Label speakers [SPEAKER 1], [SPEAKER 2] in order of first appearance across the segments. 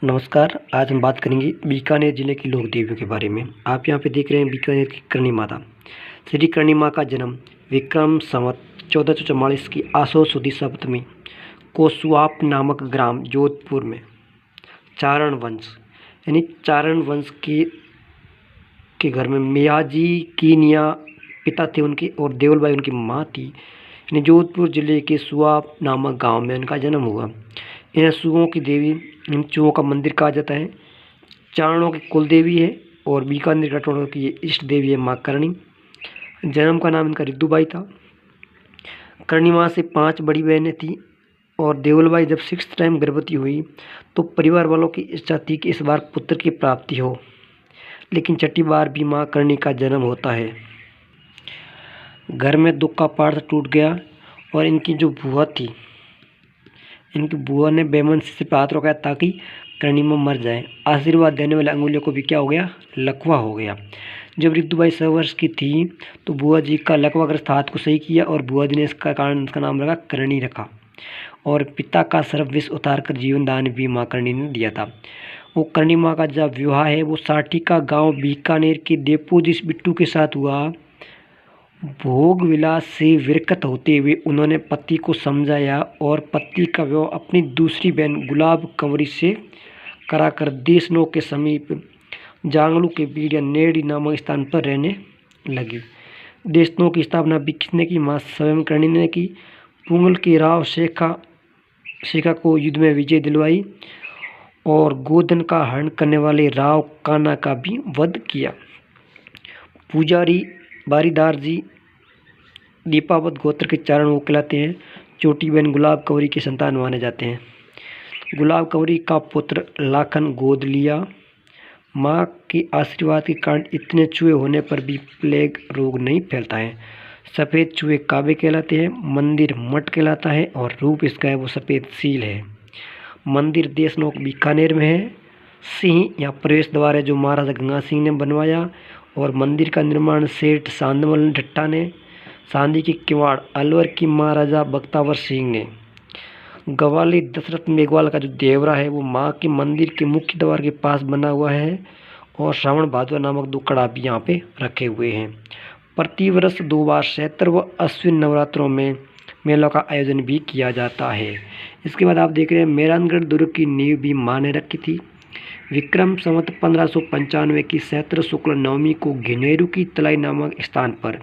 [SPEAKER 1] नमस्कार। आज हम बात करेंगे बीकानेर जिले की लोक देवियों के बारे में। आप यहाँ पे देख रहे हैं बीकानेर की करणी माता। श्री करणी माँ का जन्म विक्रम संवत 1444 की आसो सुदी सप्तमी को सुआप नामक ग्राम जोधपुर में चारण वंश यानी चारण वंश के घर में मियाजी कीनिया पिता थे उनके और देवलबाई उनकी माँ थी। यानी जोधपुर जिले के सुआप नामक गांव में इनका जन्म हुआ। इन्हें सुओं की देवी, इन चूहों का मंदिर कहा जाता है। चारणों की कुल देवी है और बीकानेर कटोरों की ये इष्ट देवी है माँ करणी। जन्म का नाम इनका रिद्धुबाई था। करणी माँ से 5 बड़ी बहनें थी और देवलबाई जब 6th टाइम गर्भवती हुई तो परिवार वालों की इच्छा थी कि इस बार पुत्र की प्राप्ति हो, लेकिन छठी बार भी माँ करणी का जन्म होता है। घर में दुख का पहाड़ टूट गया और इनकी जो बुआ थी, इनकी बुआ ने बेमनसी से हाथ रोका ताकि करणी माँ मर जाए। आशीर्वाद देने वाले अंगुलियों को भी क्या हो गया, लकवा हो गया। जब रिद्धुबाई 100 वर्ष की थी तो बुआ जी का लकवाग्रस्त हाथ को सही किया और बुआ जी ने इसका कारण इसका नाम रखा करणी रखा। और पिता का सर्व विष उतार कर जीवन दान भी माँ करणी ने दिया था। वो करणी माँ का जब विवाह है वो साठी का गांव बीकानेर के देपोजिस बिट्टू के साथ हुआ। भोग विलास से विरक्त होते हुए उन्होंने पति को समझाया और पति का विवाह अपनी दूसरी बहन गुलाब कंवरी से कराकर देशनों के समीप जांगलू के बीड़ या नेड़ी नामक स्थान पर रहने लगी। देशनों की स्थापना भी किसने की, माँ स्वयं करणी ने की। पुंगल की राव शेखा को युद्ध में विजय दिलवाई और गोधन का हरण करने वाले राव कान्हा का भी वध किया। पुजारी बारीदार जी दीपावत गोत्र के चारण वो कहलाते हैं। छोटी बहन गुलाब कंवरी के संतान माने जाते हैं। गुलाब कंवरी का पुत्र लाखन गोद लिया। माँ के आशीर्वाद के कारण इतने चूहे होने पर भी प्लेग रोग नहीं फैलता है। सफ़ेद चूहे काबे कहलाते हैं, मंदिर मठ कहलाता है और रूप इसका है वो सफ़ेद सील है। मंदिर देशनोक बीकानेर में है। सिंह या प्रवेश द्वार है जो महाराजा गंगा सिंह ने बनवाया और मंदिर का निर्माण सेठ सांदमल ढट्टा ने। सांदी की किवाड़ अलवर की महाराजा बख्तावर सिंह ने। गवाली दशरथ मेघवाल का जो देवरा है वो माँ के मंदिर के मुख्य द्वार के पास बना हुआ है और श्रावण भादवा नामक 2 कड़ा भी यहाँ पे रखे हुए हैं। प्रतिवर्ष 2 बार चैत्र व अश्विन नवरात्रों में मेलों का आयोजन भी किया जाता है। इसके बाद आप देख रहे हैं मेहरानगढ़ दुर्ग की नींव भी माँ ने रखी थी। विक्रम संवत 1595 की चैत्र शुक्ल नवमी को घिनेरू की तलाई नामक स्थान पर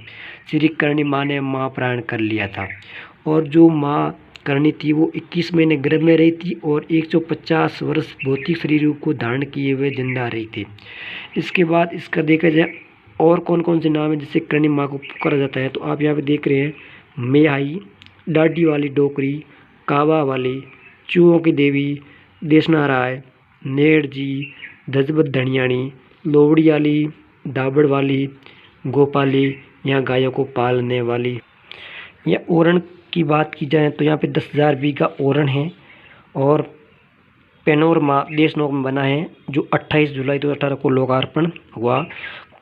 [SPEAKER 1] श्री करणी माँ ने महाप्राण कर लिया था। और जो माँ करणी थी वो 21 महीने गर्भ में रही थी और 150 वर्ष भौतिक शरीर को धारण किए हुए जिंदा रही थी। इसके बाद इसका देखा जाए और कौन कौन से नाम है जिससे करणी माँ को पुकारा जाता है, तो आप यहाँ पे देख रहे हैं मेहाई, डाडी वाली डोकरी, काबा वाली, चूहों की देवी, देशना राय, नेड़ जी, धजबत धनियाणी, लोवड़ी वाली, दाबड़ वाली, गोपाली या गायों को पालने वाली। या ओरण की बात की जाए तो यहाँ पे 10,000 बीघा ओरण है और पेनोरमा देशनोक में बना है जो 28 जुलाई 2018 को लोकार्पण हुआ।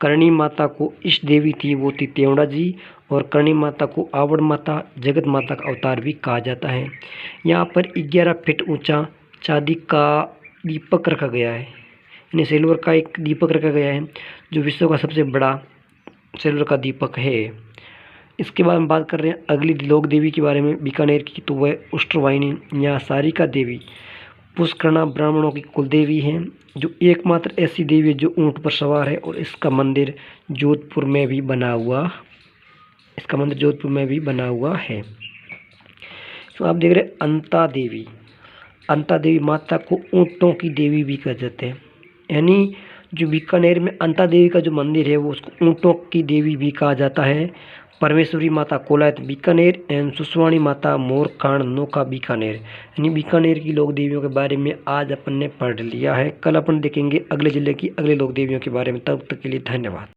[SPEAKER 1] करणी माता को इष्ट देवी थी वो थी तेवड़ा जी और करणी माता को आवड़ माता, जगत माता का अवतार भी कहा जाता है। यहाँ पर 11 फीट ऊंचा चांदी का दीपक रखा गया है, यानी सिल्वर का एक दीपक रखा गया है जो विश्व का सबसे बड़ा सिल्वर का दीपक है। इसके बाद हम बात कर रहे हैं अगली लोक देवी के बारे में बीकानेर की, तो वह उष्ट्रवाहिनी या सारिका देवी पुष्करणा ब्राह्मणों की कुल देवी हैं, जो एकमात्र ऐसी देवी है जो ऊंट पर सवार है और इसका मंदिर जोधपुर में भी बना हुआ है। तो आप देख रहे हैं अंता देवी माता को ऊँटों की देवी भी कहा जाते हैं। यानी जो बीकानेर में अंता देवी का जो मंदिर है वो उसको ऊँटों की देवी भी कहा जाता है। परमेश्वरी माता कोलायत बीकानेर एवं सुसवाणी माता मोरखान नोका बीकानेर। यानी बीकानेर की लोक देवियों के बारे में आज अपन ने पढ़ लिया है। कल अपन देखेंगे अगले जिले की अगले लोक देवियों के बारे में। तब तक के लिए धन्यवाद।